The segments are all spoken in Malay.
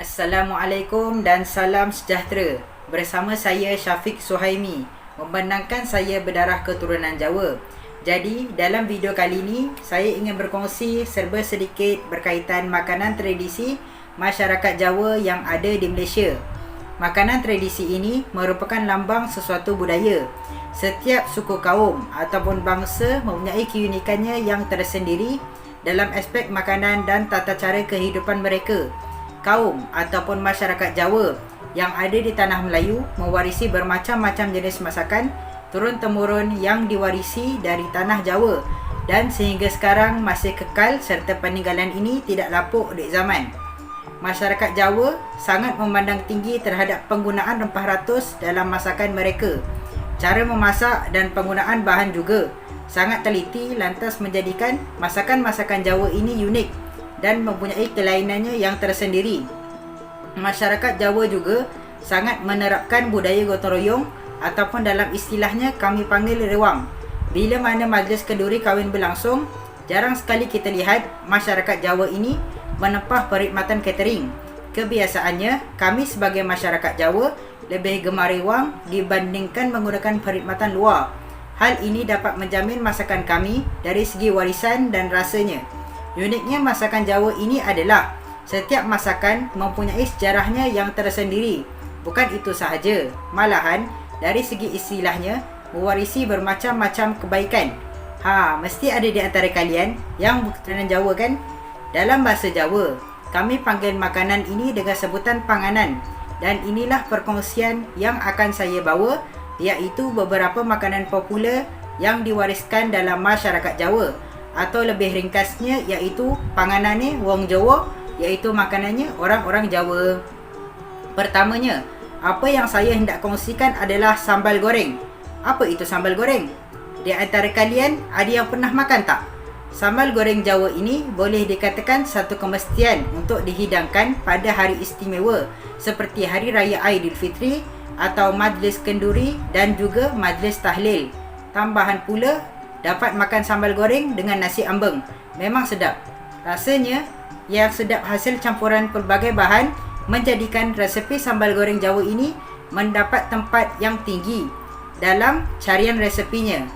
Assalamualaikum dan salam sejahtera. Bersama saya Syafiq Suhaimi. Memandangkan saya berdarah keturunan Jawa. Jadi, dalam video kali ini, saya ingin berkongsi serba sedikit berkaitan makanan tradisi masyarakat Jawa yang ada di Malaysia. Makanan tradisi ini merupakan lambang sesuatu budaya. Setiap suku kaum ataupun bangsa mempunyai keunikannya yang tersendiri dalam aspek makanan dan tata cara kehidupan mereka. Kaum ataupun masyarakat Jawa yang ada di tanah Melayu mewarisi bermacam-macam jenis masakan turun-temurun yang diwarisi dari tanah Jawa dan sehingga sekarang masih kekal serta peninggalan ini tidak lapuk di zaman. Masyarakat Jawa sangat memandang tinggi terhadap penggunaan rempah ratus dalam masakan mereka. Cara memasak dan penggunaan bahan juga sangat teliti lantas menjadikan masakan-masakan Jawa ini unik dan mempunyai kelainannya yang tersendiri. Masyarakat Jawa juga sangat menerapkan budaya gotong royong ataupun dalam istilahnya kami panggil rewang. Bila mana majlis kenduri kahwin berlangsung, jarang sekali kita lihat masyarakat Jawa ini menempah perkhidmatan catering. Kebiasaannya, kami sebagai masyarakat Jawa lebih gemar rewang dibandingkan menggunakan perkhidmatan luar. Hal ini dapat menjamin masakan kami dari segi warisan dan rasanya. Uniknya masakan Jawa ini adalah setiap masakan mempunyai sejarahnya yang tersendiri. Bukan itu sahaja, malahan dari segi istilahnya mewarisi bermacam-macam kebaikan. Mesti ada di antara kalian yang keturunan Jawa kan? Dalam bahasa Jawa, kami panggil makanan ini dengan sebutan panganan. Dan inilah perkongsian yang akan saya bawa, iaitu beberapa makanan popular yang diwariskan dalam masyarakat Jawa. Atau lebih ringkasnya iaitu panganannya wong Jawa, iaitu makanannya orang-orang Jawa. Pertamanya, apa yang saya hendak kongsikan adalah sambal goreng. Apa itu sambal goreng? Di antara kalian ada yang pernah makan tak? Sambal goreng Jawa ini boleh dikatakan satu kemestian untuk dihidangkan pada hari istimewa seperti Hari Raya Aidilfitri atau majlis kenduri dan juga majlis tahlil. Tambahan pula, dapat makan sambal goreng dengan nasi ambeng. Memang sedap. Rasanya yang sedap hasil campuran pelbagai bahan menjadikan resepi sambal goreng Jawa ini mendapat tempat yang tinggi dalam carian resepinya.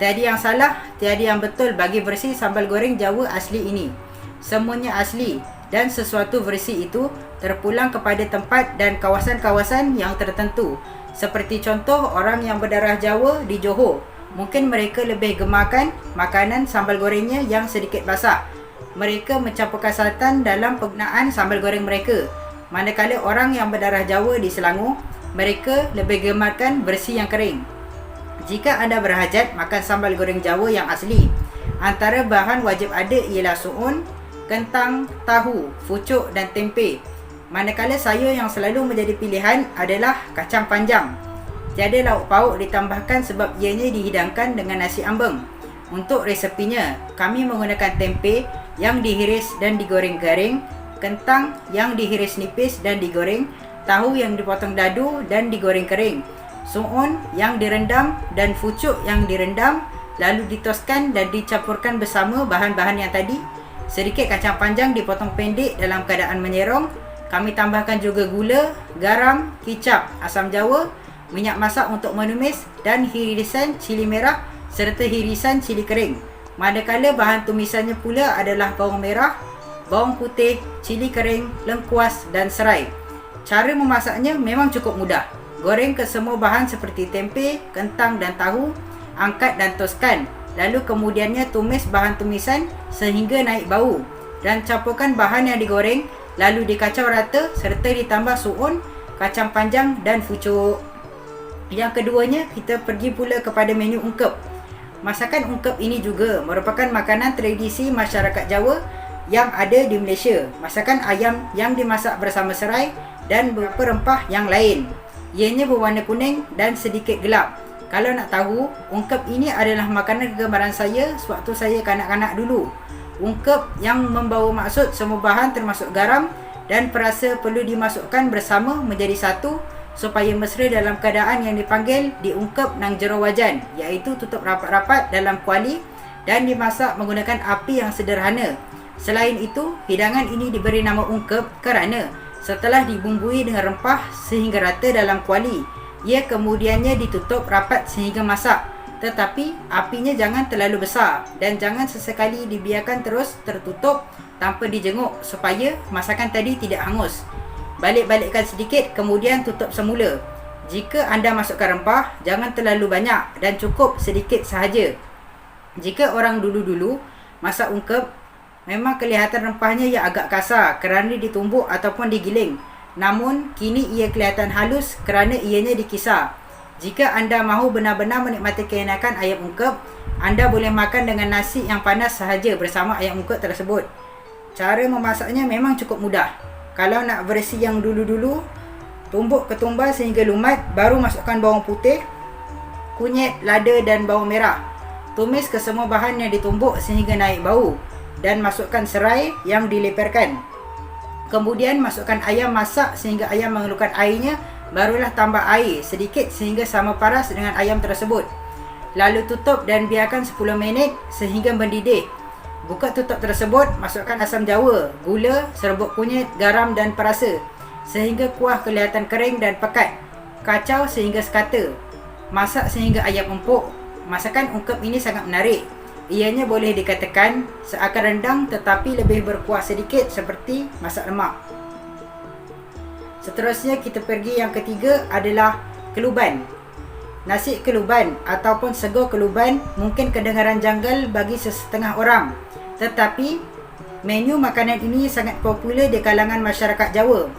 Tiada yang salah, tiada yang betul bagi versi sambal goreng Jawa asli ini. Semuanya asli dan sesuatu versi itu terpulang kepada tempat dan kawasan-kawasan yang tertentu. Seperti contoh orang yang berdarah Jawa di Johor, mungkin mereka lebih gemarkan makanan sambal gorengnya yang sedikit basah. Mereka mencampurkan santan dalam penggunaan sambal goreng mereka. Manakala orang yang berdarah Jawa di Selangor, mereka lebih gemarkan versi yang kering. Jika anda berhajat makan sambal goreng Jawa yang asli, antara bahan wajib ada ialah suun, kentang, tahu, pucuk dan tempe. Manakala sayur yang selalu menjadi pilihan adalah kacang panjang. Tiada lauk pauk ditambahkan sebab ianya dihidangkan dengan nasi ambeng. Untuk resepinya, kami menggunakan tempe yang dihiris dan digoreng garing, kentang yang dihiris nipis dan digoreng, tahu yang dipotong dadu dan digoreng kering, suun yang direndam dan pucuk yang direndam lalu ditoskan dan dicampurkan bersama bahan-bahan yang tadi. Sedikit kacang panjang dipotong pendek dalam keadaan menyerong. Kami tambahkan juga gula, garam, kicap, asam jawa, minyak masak untuk menumis dan hirisan cili merah serta hirisan cili kering. Manakala bahan tumisannya pula adalah bawang merah, bawang putih, cili kering, lengkuas dan serai. Cara memasaknya memang cukup mudah. Goreng ke semua bahan seperti tempe, kentang dan tahu, angkat dan toskan. Lalu kemudiannya tumis bahan tumisan sehingga naik bau dan campurkan bahan yang digoreng lalu dikacau rata serta ditambah suun, kacang panjang dan pucuk. Yang keduanya, kita pergi pula kepada menu ungkep. Masakan ungkep ini juga merupakan makanan tradisi masyarakat Jawa yang ada di Malaysia. Masakan ayam yang dimasak bersama serai dan beberapa rempah yang lain. Ianya berwarna kuning dan sedikit gelap. Kalau nak tahu, ungkep ini adalah makanan kegemaran saya sewaktu saya kanak-kanak dulu. Ungkep yang membawa maksud semua bahan termasuk garam dan perasa perlu dimasukkan bersama menjadi satu supaya mesra dalam keadaan yang dipanggil diungkep nang jero wajan, iaitu tutup rapat-rapat dalam kuali dan dimasak menggunakan api yang sederhana. Selain itu, hidangan ini diberi nama ungkep kerana Setelah dibumbui dengan rempah sehingga rata dalam kuali, ia kemudiannya ditutup rapat sehingga masak. Tetapi apinya jangan terlalu besar dan jangan sesekali dibiarkan terus tertutup tanpa dijenguk supaya masakan tadi tidak hangus. Balik-balikkan sedikit kemudian tutup semula. Jika anda masukkan rempah, jangan terlalu banyak dan cukup sedikit sahaja. Jika orang dulu-dulu masak ungkep, memang kelihatan rempahnya yang agak kasar kerana ditumbuk ataupun digiling. Namun, kini ia kelihatan halus kerana ianya dikisar. Jika anda mahu benar-benar menikmati keenakan ayam ungkep, anda boleh makan dengan nasi yang panas sahaja bersama ayam ungkep tersebut. Cara memasaknya memang cukup mudah. Kalau nak versi yang dulu-dulu, tumbuk ketumbar sehingga lumat, baru masukkan bawang putih, kunyit, lada dan bawang merah. Tumis kesemua bahan yang ditumbuk sehingga naik bau dan masukkan serai yang dileperkan. Kemudian masukkan ayam masak sehingga ayam mengeluarkan airnya, barulah tambah air sedikit sehingga sama paras dengan ayam tersebut. Lalu tutup dan biarkan 10 minit sehingga mendidih. Buka tutup tersebut, masukkan asam jawa, gula, serbuk kunyit, garam dan perasa sehingga kuah kelihatan kering dan pekat. Kacau sehingga sekata. Masak sehingga ayam empuk. Masakan ungkep ini sangat menarik. Ianya boleh dikatakan seakan rendang tetapi lebih berkuah sedikit seperti masak lemak. Seterusnya kita pergi yang ketiga adalah keluban. Nasi keluban ataupun sego keluban mungkin kedengaran janggal bagi sesetengah orang. Tetapi menu makanan ini sangat popular di kalangan masyarakat Jawa.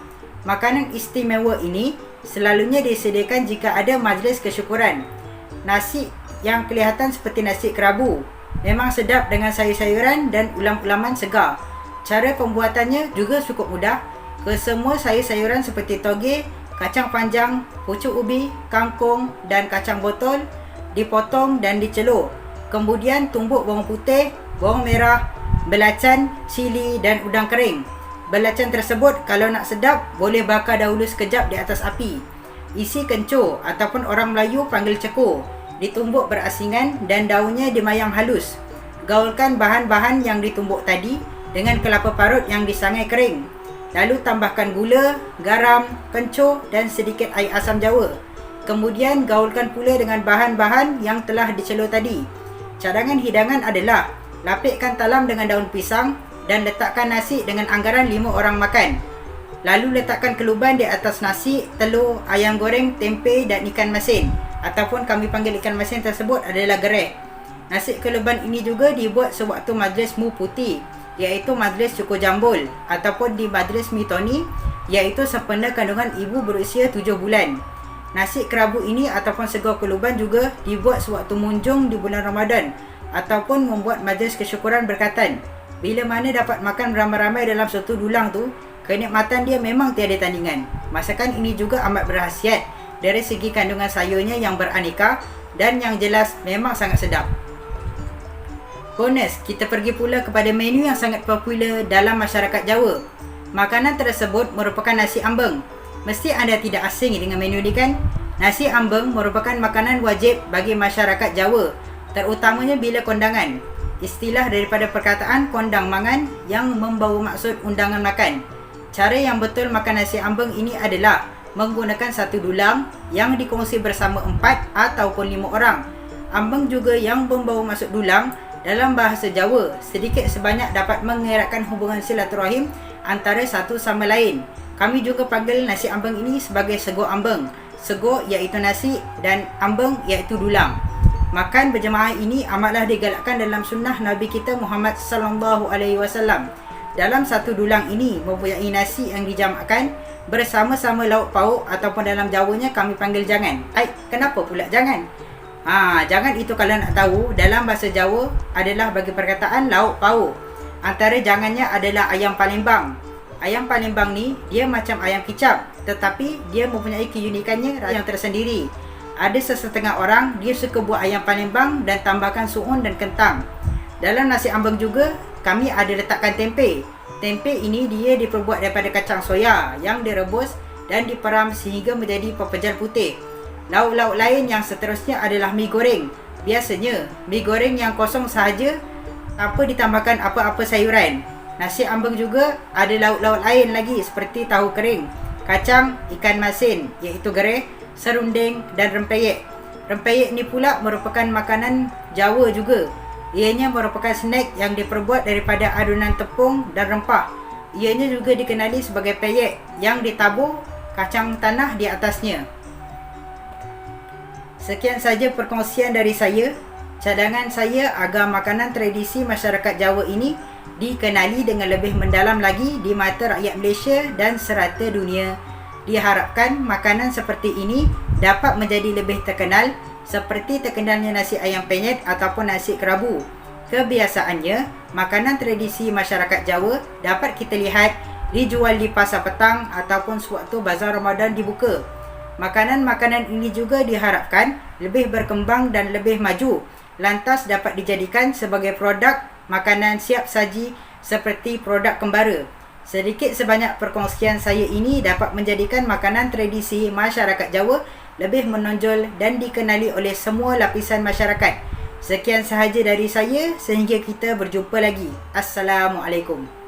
Makanan istimewa ini selalunya disediakan jika ada majlis kesyukuran. Nasi yang kelihatan seperti nasi kerabu memang sedap dengan sayur-sayuran dan ulam-ulaman segar. Cara pembuatannya juga cukup mudah. Kesemua sayur-sayuran seperti toge, kacang panjang, pucuk ubi, kangkung dan kacang botol dipotong dan dicelur. Kemudian tumbuk bawang putih, bawang merah, belacan, cili dan udang kering. Belacan tersebut kalau nak sedap boleh bakar dahulu sekejap di atas api. Isi kencur ataupun orang Melayu panggil cekur. Ditumbuk berasingan dan daunnya dimayam halus. Gaulkan bahan-bahan yang ditumbuk tadi dengan kelapa parut yang disangai kering. Lalu tambahkan gula, garam, kencur dan sedikit air asam jawa. Kemudian gaulkan pula dengan bahan-bahan yang telah dicelur tadi. Cadangan hidangan adalah lapikkan talam dengan daun pisang dan letakkan nasi dengan anggaran 5 orang makan. Lalu letakkan keluban di atas nasi, telur, ayam goreng, tempe dan ikan masin. Ataupun kami panggil ikan masin tersebut adalah gereh. Nasi keluban ini juga dibuat sewaktu majlis mu putih, iaitu majlis cukur jambul, ataupun di majlis mitoni, iaitu sempena kandungan ibu berusia 7 bulan. Nasi kerabu ini ataupun sego keluban juga dibuat sewaktu munjung di bulan Ramadan, ataupun membuat majlis kesyukuran berkatan. Bila mana dapat makan beramai-ramai dalam satu dulang tu, kenikmatan dia memang tiada tandingan. Masakan ini juga amat berkhasiat dari segi kandungan sayurnya yang beraneka dan yang jelas memang sangat sedap. Bonus, kita pergi pula kepada menu yang sangat popular dalam masyarakat Jawa. Makanan tersebut merupakan nasi ambeng. Mesti anda tidak asing dengan menu ini kan? Nasi ambeng merupakan makanan wajib bagi masyarakat Jawa, terutamanya bila kondangan. Istilah daripada perkataan kondang mangan yang membawa maksud undangan makan. Cara yang betul makan nasi ambeng ini adalah menggunakan satu dulang yang dikongsi bersama 4 ataupun 5 orang. Ambeng juga yang membawa maksud dulang dalam bahasa Jawa sedikit sebanyak dapat mengeratkan hubungan silaturahim antara satu sama lain. Kami juga panggil nasi ambeng ini sebagai sego ambeng. Sego iaitu nasi dan ambeng iaitu dulang. Makan berjemaah ini amatlah digalakkan dalam sunnah Nabi kita Muhammad sallallahu alaihi wasallam. Dalam satu dulang ini mempunyai nasi yang dijamakkan bersama-sama lauk pauk ataupun dalam Jawanya kami panggil jangan. Kenapa pula jangan? Jangan itu kalau nak tahu dalam bahasa Jawa adalah bagi perkataan lauk pauk. Antara jangannya adalah ayam Palembang. Ayam Palembang ni dia macam ayam kicap, tetapi dia mempunyai keunikannya yang tersendiri. Ada sesetengah orang dia suka buat ayam Palembang dan tambahkan suun dan kentang. Dalam nasi ambeng juga kami ada letakkan tempe. Tempe ini dia diperbuat daripada kacang soya yang direbus dan diperam sehingga menjadi pepejal putih. Lauk-lauk lain yang seterusnya adalah mi goreng. Biasanya mi goreng yang kosong sahaja tanpa ditambahkan apa-apa sayuran. Nasi ambeng juga ada lauk-lauk lain lagi seperti tahu kering, kacang, ikan masin iaitu gereh, serunding dan rempeyek. Rempeyek ni pula merupakan makanan Jawa juga. Ianya merupakan snack yang diperbuat daripada adunan tepung dan rempah. Ianya juga dikenali sebagai peyek yang ditabur kacang tanah di atasnya. Sekian saja perkongsian dari saya. Cadangan saya agar makanan tradisi masyarakat Jawa ini dikenali dengan lebih mendalam lagi di mata rakyat Malaysia dan serata dunia. Diharapkan makanan seperti ini dapat menjadi lebih terkenal seperti terkenalnya nasi ayam penyet ataupun nasi kerabu. Kebiasaannya, makanan tradisi masyarakat Jawa dapat kita lihat dijual di pasar petang ataupun sewaktu bazar Ramadan dibuka. Makanan-makanan ini juga diharapkan lebih berkembang dan lebih maju, lantas dapat dijadikan sebagai produk makanan siap saji seperti produk kembara. Sedikit sebanyak perkongsian saya ini dapat menjadikan makanan tradisi masyarakat Jawa lebih menonjol dan dikenali oleh semua lapisan masyarakat. Sekian sahaja dari saya, sehingga kita berjumpa lagi. Assalamualaikum.